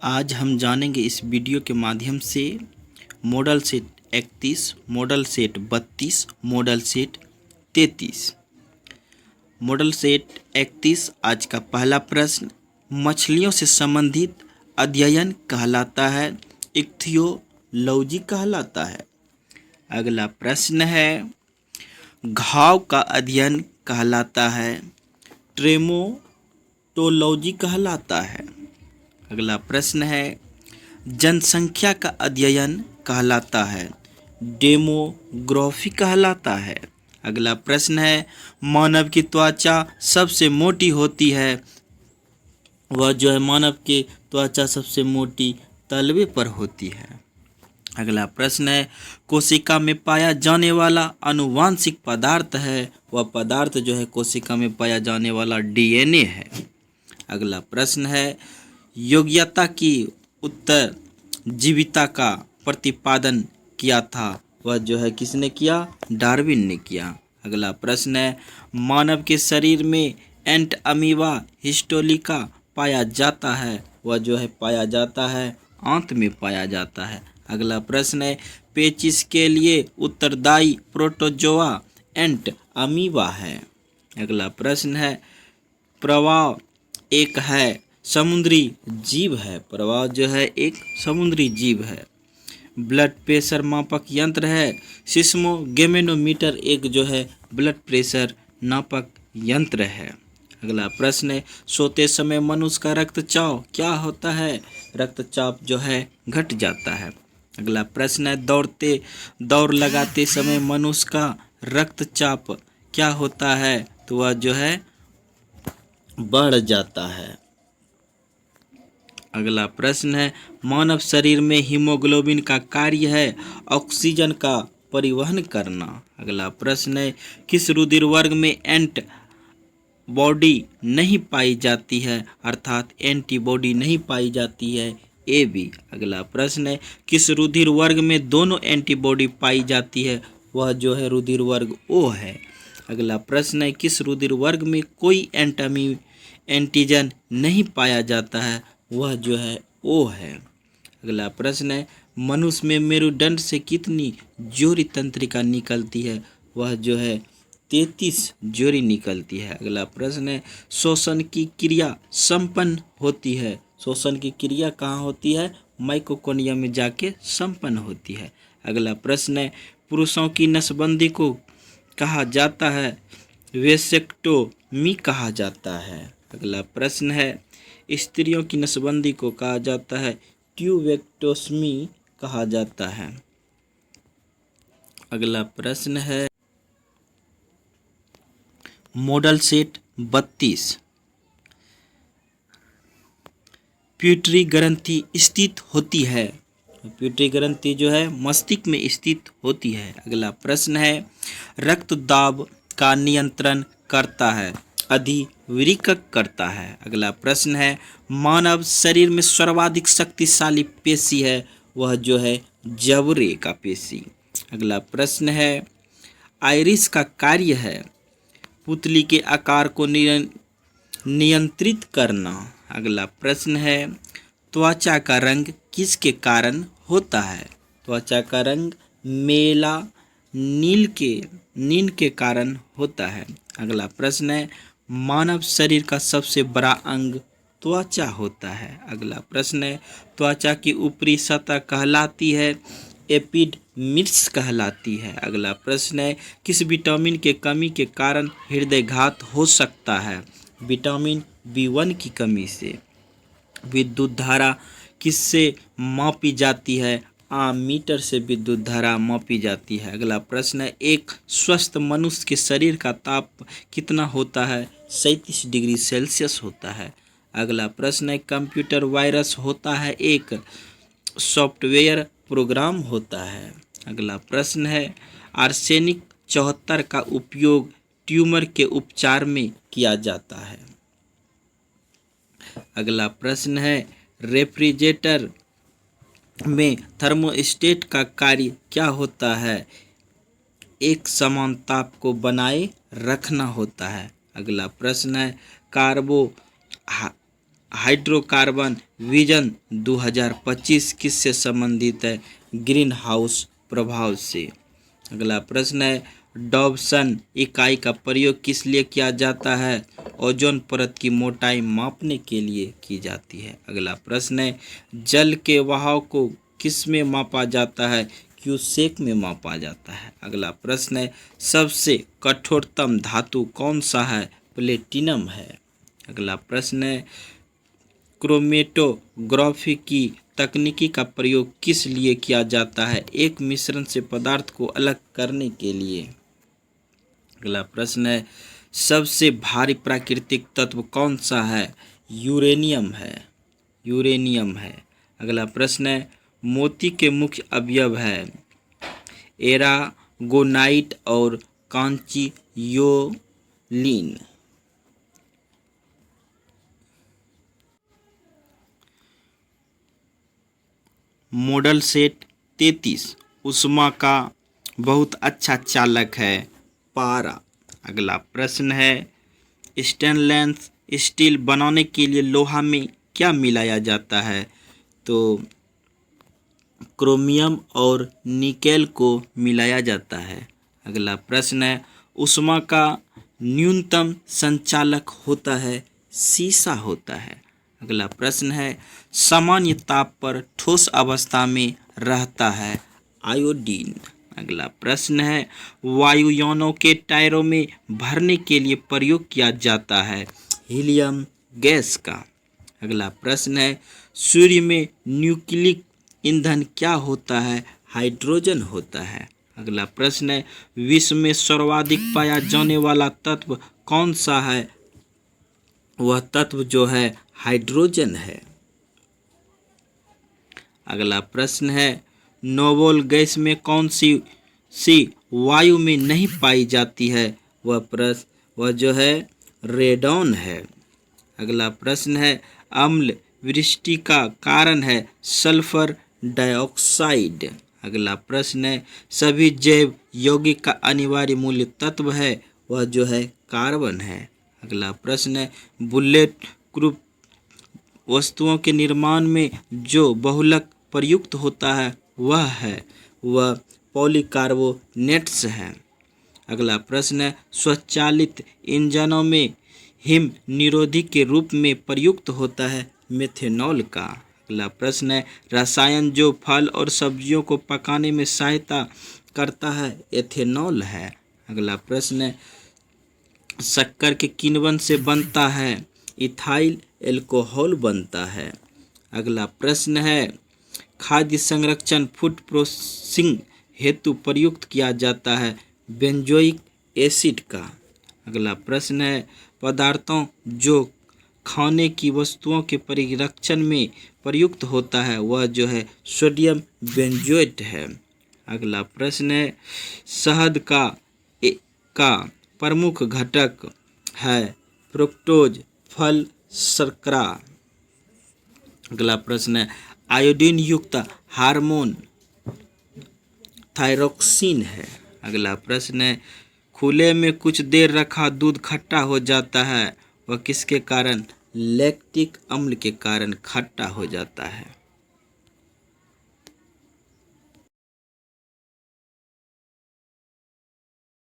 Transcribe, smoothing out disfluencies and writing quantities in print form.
आज हम जानेंगे इस वीडियो के माध्यम से model set 31, model set 32, model set 33। Model set 31 आज का पहला प्रश्न, मछलियों से संबंधित अध्ययन कहलाता है, इक्थियोलॉजी कहलाता है। अगला प्रश्न है, घाव का अध्ययन कहलाता है, ट्रेमोटोलॉजी कहलाता है। अगला प्रश्न है, जनसंख्या का अध्ययन कहलाता है, डेमोग्राफी कहलाता है। अगला प्रश्न है, मानव की त्वचा सबसे मोटी होती है, वह जो है मानव की त्वचा सबसे मोटी तलवे पर होती है। अगला प्रश्न है, कोशिका में पाया जाने वाला आनुवांशिक पदार्थ है, वह पदार्थ जो है कोशिका में पाया जाने वाला डीएनए है। अगला प्रश्न है, योग्यता की उत्तर जीविता का प्रतिपादन किया था, वह जो है किसने किया? डार्विन ने किया। अगला प्रश्न है, मानव के शरीर में एंट अमीबा हिस्टोलिका पाया जाता है, वह जो है पाया जाता है आंत में पाया जाता है। अगला प्रश्न है, पेचिश के लिए उत्तरदायी प्रोटोजोआ एंट अमीबा है। अगला प्रश्न है, प्रवाह एक है समुद्री जीव है, प्रवाह जो है एक समुद्री जीव है। ब्लड प्रेशर मापक यंत्र है, सिस्मोगेमेनोमीटर एक जो है ब्लड प्रेशर नापक यंत्र है। अगला प्रश्न है, सोते समय मनुष्य का रक्तचाप क्या होता है? रक्तचाप जो है घट जाता है। अगला प्रश्न है, दौड़ लगाते समय मनुष्य का रक्तचाप क्या होता है? तो वह जो है बढ़ जाता है। अगला प्रश्न है, मानव शरीर में हीमोग्लोबिन का कार्य है ऑक्सीजन का परिवहन करना। अगला प्रश्न है, किस रुधिर वर्ग में एंट बॉडी नहीं पाई जाती है, अर्थात एंटीबॉडी नहीं पाई जाती है? A B. अगला प्रश्न है, किस रुधिर वर्ग में दोनों एंटीबॉडी पाई जाती है? वह जो है रुधिर वर्ग ओ है। अगला प्रश्न है, किस रुधिर वर्ग में कोई एंटीजन नहीं पाया जाता है? वह जो है ओ है। अगला प्रश्न है, मनुष्य में मेरुदंड से कितनी जोड़ी तंत्रिका निकलती है? वह जो है 33 जोड़ी निकलती है। अगला प्रश्न है, श्वसन की क्रिया संपन्न होती है, श्वसन की क्रिया कहाँ होती है? माइटोकॉन्ड्रिया में जाके संपन्न होती है। अगला प्रश्न है, पुरुषों की नसबंदी को कहा जाता है, वेसेक्टोमी कहा जाता है। अगला प्रश्न है, स्त्रियों की नसबंदी को कहा जाता है, ट्यूबेक्टोमी कहा जाता है। अगला प्रश्न है, मॉडल सेट 32, प्यूटरी ग्रंथि स्थित होती है, प्यूटरी ग्रंथि जो है मस्तिष्क में स्थित होती है। अगला प्रश्न है, रक्त दाब का नियंत्रण करता है, अधिवृक्क करता है। अगला प्रश्न है, मानव शरीर में सर्वाधिक शक्तिशाली पेशी है, वह जो है जबड़े का पेशी। अगला प्रश्न है, आइरिस का कार्य है पुतली के आकार को नियंत्रित करना। अगला प्रश्न है, त्वचा का रंग किसके कारण होता है? त्वचा का रंग नील के कारण होता है। अगला प्रश्न है, मानव शरीर का सबसे बड़ा अंग त्वचा होता है। अगला प्रश्न है, त्वचा की ऊपरी सतह कहलाती है एपिडर्मिस कहलाती है। अगला प्रश्न है, किस विटामिन के कमी के कारण हृदयघात हो सकता है? विटामिन B1 की कमी से। विद्युत धारा किससे मापी जाती है? मीटर से विद्युत धारा मापी जाती है। अगला प्रश्न है, एक स्वस्थ मनुष्य के शरीर का ताप कितना होता है? 37 डिग्री सेल्सियस होता है। अगला प्रश्न है, कंप्यूटर वायरस होता है एक सॉफ्टवेयर प्रोग्राम होता है। अगला प्रश्न है, आर्सेनिक 74 का उपयोग ट्यूमर के उपचार में किया जाता है। अगला प्रश्न है, रेफ्रिजरेटर में थर्मोस्टेट का कार्य क्या होता है? एक समान ताप को बनाए रखना होता है। अगला प्रश्न है, हाइड्रोकार्बन विजन 2025 किससे संबंधित है? ग्रीन हाउस प्रभाव से। अगला प्रश्न है डॉब्सन इकाई का प्रयोग किस लिए किया जाता है? ओजोन परत की मोटाई मापने के लिए की जाती है। अगला प्रश्न है जल के बहाव को किस में मापा जाता है? क्यूसेक में मापा जाता है। अगला प्रश्न है सबसे कठोरतम धातु कौन सा है? प्लेटिनम है। अगला प्रश्न है क्रोमेटोग्राफी की तकनीकी का प्रयोग किस लिए किया जाता है? एक मिश्रण से पदार्थ को अलग करने के लिए। अगला प्रश्न है सबसे भारी प्राकृतिक तत्व कौन सा है? यूरेनियम है। यूरेनियम है। अगला प्रश्न है मोती के मुख्य अवयव है एरागोनाइट और कांचियोलिन। मॉडल सेट 33 उष्मा का बहुत अच्छा चालक है पारा। अगला प्रश्न है स्टेनलेस स्टील बनाने के लिए लोहा में क्या मिलाया जाता है? तो क्रोमियम और निकेल को मिलाया जाता है। अगला प्रश्न है उष्मा का न्यूनतम संचालक होता है सीसा होता है। अगला प्रश्न है सामान्य ताप पर ठोस अवस्था में रहता है आयोडीन। अगला प्रश्न है वायुयानों के टायरों में भरने के लिए प्रयोग किया जाता है हीलियम गैस का। अगला प्रश्न है सूर्य में न्यूक्लिक ईंधन क्या होता है? हाइड्रोजन होता है। अगला प्रश्न है विश्व में सर्वाधिक पाया जाने वाला तत्व कौन सा है? वह तत्व जो है हाइड्रोजन है। अगला प्रश्न है नोबल गैस में कौन सी वायु में नहीं पाई जाती है? वह जो है रेडॉन है। अगला प्रश्न है अम्ल वृष्टि का कारण है सल्फर डाइऑक्साइड। अगला प्रश्न है सभी जैव यौगिक का अनिवार्य मूल तत्व है वह जो है कार्बन है। अगला प्रश्न है बुलेट प्रूफ वस्तुओं के निर्माण में जो बहुलक प्रयुक्त होता है वह पॉलीकार्बोनेट्स है। अगला प्रश्न है स्वचालित इंजनों में हिम निरोधी के रूप में प्रयुक्त होता है मेथेनॉल का। अगला प्रश्न है रसायन जो फल और सब्जियों को पकाने में सहायता करता है एथेनॉल है। अगला प्रश्न है शक्कर के किण्वन से बनता है? इथाइल एल्कोहल बनता है। अगला प्रश्न है खाद्य संरक्षण फूड प्रोसेसिंग हेतु प्रयुक्त किया जाता है बेंजोइक एसिड का। अगला प्रश्न है पदार्थों जो खाने की वस्तुओं के परिरक्षण में प्रयुक्त होता है वह जो है सोडियम बेंजोएट है। अगला प्रश्न है शहद का प्रमुख घटक है फ्रुक्टोज फल शर्करा। अगला प्रश्न है आयोडीन युक्त हार्मोन थायरोक्सिन है। अगला प्रश्न है खुले में कुछ देर रखा दूध खट्टा हो जाता है वह किसके कारण? लैक्टिक अम्ल के कारण खट्टा हो जाता है।